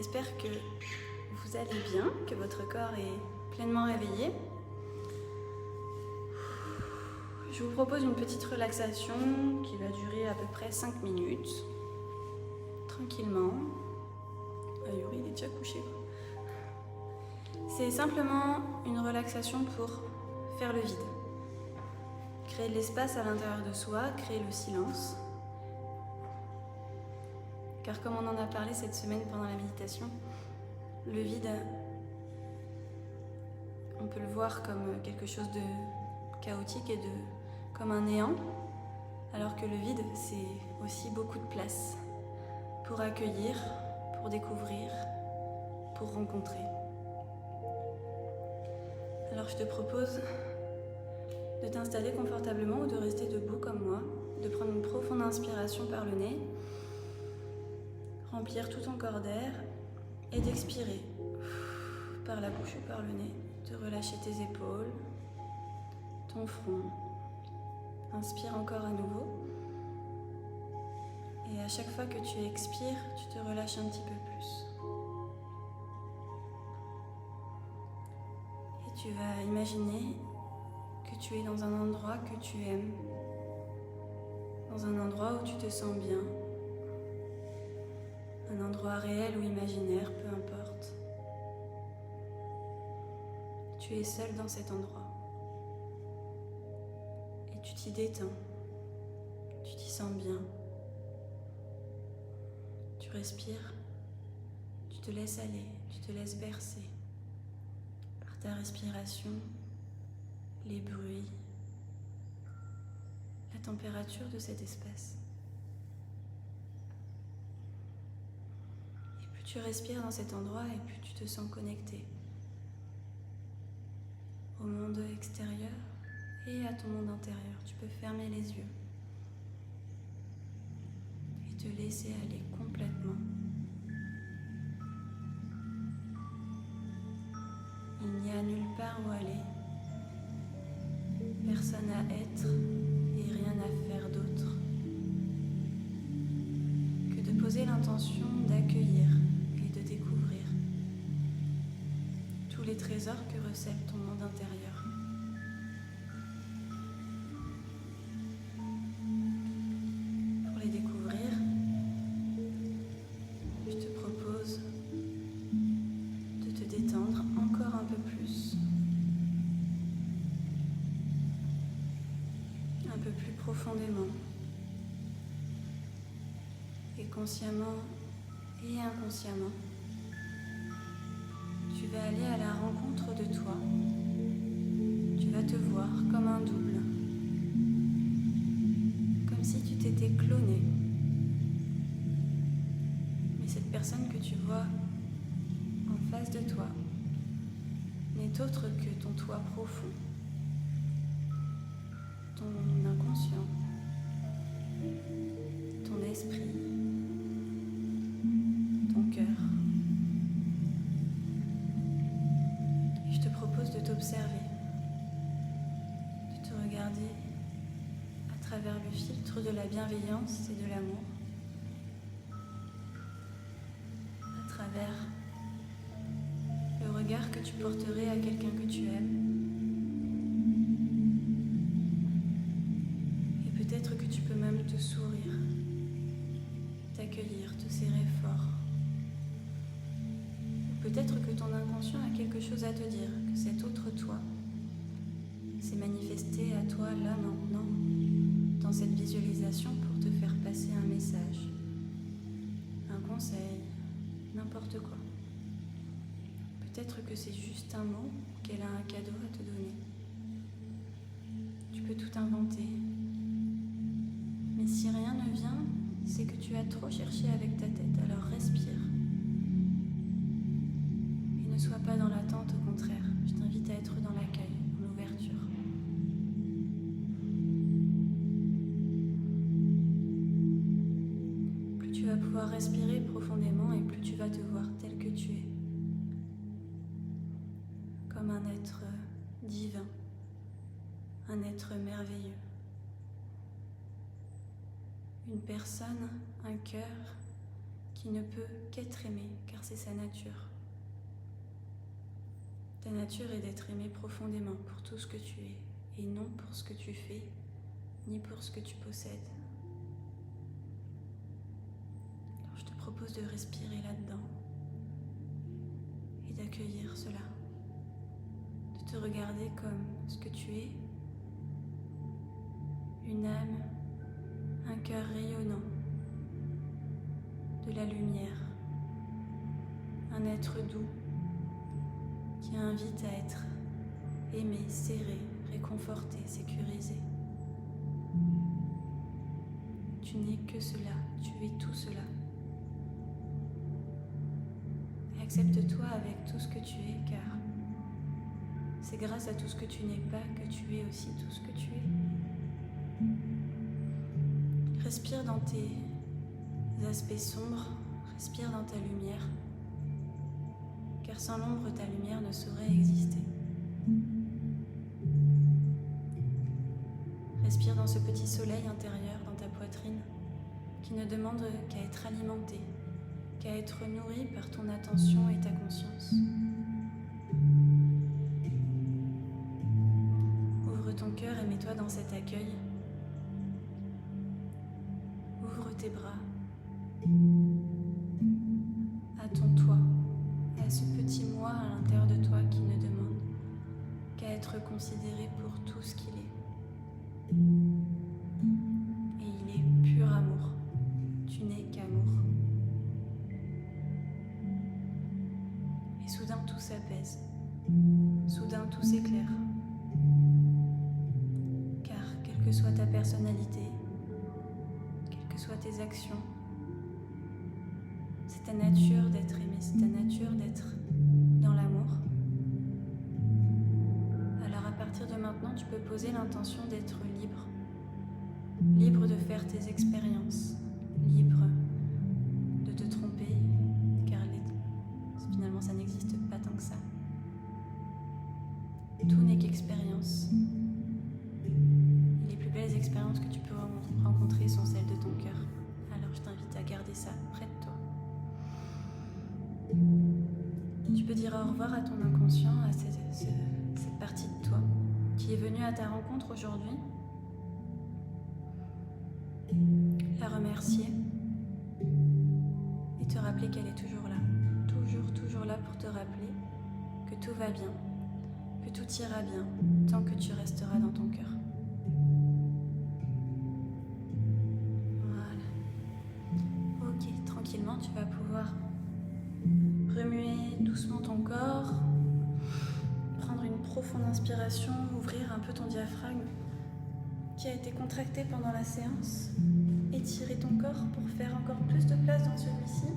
J'espère que vous allez bien, que votre corps est pleinement réveillé. Je vous propose une petite relaxation qui va durer à peu près 5 minutes, tranquillement. Ah, Yuri, il est déjà couché. C'est simplement une relaxation pour faire le vide. Créer de l'espace à l'intérieur de soi, créer le silence. Car comme on en a parlé cette semaine pendant la méditation, le vide, on peut le voir comme quelque chose de chaotique et comme un néant, alors que le vide, c'est aussi beaucoup de place pour accueillir, pour découvrir, pour rencontrer. Alors je te propose de t'installer confortablement ou de rester debout comme moi, de prendre une profonde inspiration par le nez, remplir tout ton corps d'air et d'expirer par la bouche ou par le nez, de relâcher tes épaules, ton front. Inspire encore à nouveau. Et à chaque fois que tu expires, tu te relâches un petit peu plus. Et tu vas imaginer que tu es dans un endroit que tu aimes, dans un endroit où tu te sens bien, un endroit réel ou imaginaire, peu importe. Tu es seul dans cet endroit. Et tu t'y détends, tu t'y sens bien. Tu respires, tu te laisses aller, tu te laisses bercer par ta respiration, les bruits, la température de cet espace. Et plus tu respires dans cet endroit et plus tu te sens connecté au monde extérieur et à ton monde intérieur. Tu peux fermer les yeux et te laisser aller complètement. Il n'y a nulle part où aller, personne à être et rien à faire d'autre que de poser l'intention d'accueillir et de découvrir tous les trésors que recèle ton monde intérieur. Pour les découvrir, je te propose de te détendre encore un peu plus, un peu plus profondément, et consciemment et inconsciemment, tu vas aller à la rencontre de toi. Tu vas te voir comme un double, comme si tu t'étais cloné. Mais cette personne que tu vois en face de toi n'est autre que ton toi profond, ton inconscient, ton esprit, ton cœur. Et je te propose de t'observer, de te regarder à travers le filtre de la bienveillance et de l'amour, à travers le regard que tu porterais à quelqu'un que tu aimes. Et peut-être que tu peux même te sourire, t'accueillir, te serrer fort. Ou peut-être que ton inconscient a quelque chose à te dire, que cet autre toi s'est manifesté à toi là maintenant, dans cette visualisation pour te faire passer un message, un conseil, n'importe quoi. Peut-être que c'est juste un mot, qu'elle a un cadeau à te donner. Tu peux tout inventer. Mais si rien ne vient, c'est que tu as trop cherché avec ta tête, alors respire. Et ne sois pas dans l'attente, au contraire. Je t'invite à être dans l'accueil, dans l'ouverture. Plus tu vas pouvoir respirer profondément et plus tu vas te voir tel que tu es. Comme un être divin, un être merveilleux. Une personne, un cœur qui ne peut qu'être aimé, car c'est sa nature. Ta nature est d'être aimé profondément pour tout ce que tu es, et non pour ce que tu fais, ni pour ce que tu possèdes. Alors je te propose de respirer là-dedans et d'accueillir cela, de te regarder comme ce que tu es, une âme, un cœur rayonnant, de la lumière, un être doux qui invite à être aimé, serré, réconforté, sécurisé. Tu n'es que cela, tu es tout cela. Accepte-toi avec tout ce que tu es, car c'est grâce à tout ce que tu n'es pas que tu es aussi tout ce que tu es. Respire dans tes aspects sombres, respire dans ta lumière, car sans l'ombre, ta lumière ne saurait exister. Respire dans ce petit soleil intérieur dans ta poitrine qui ne demande qu'à être alimenté, qu'à être nourri par ton attention et ta conscience. Ouvre ton cœur et mets-toi dans cet accueil. Ouvre tes bras à ton toi, à ce petit moi à l'intérieur de toi qui ne demande qu'à être considéré pour tout ce qu'il est. Et il est pur amour. Tu n'es qu'amour. Et soudain tout s'apaise. Soudain tout s'éclaire. Car quelle que soit ta personnalité, quelles que soient tes actions, c'est ta nature d'être aimé, c'est ta nature d'être dans l'amour. Alors à partir de maintenant, tu peux poser l'intention d'être libre. Libre de faire tes expériences, libre de te tromper, car finalement ça n'existe pas tant que ça. Tout n'est qu'expérience. Et les plus belles expériences que tu peux rencontrer sont celles de ton cœur. Alors je t'invite à garder ça près de toi. Tu peux dire au revoir à ton inconscient, à cette partie de toi qui est venue à ta rencontre aujourd'hui. La remercier et te rappeler qu'elle est toujours là. Toujours là pour te rappeler que tout va bien, que tout ira bien tant que tu resteras dans ton cœur. Voilà. Ok, tranquillement, tu vas pouvoir remuer doucement ton corps, prendre une profonde inspiration, ouvrir un peu ton diaphragme qui a été contracté pendant la séance, étirer ton corps pour faire encore plus de place dans celui-ci.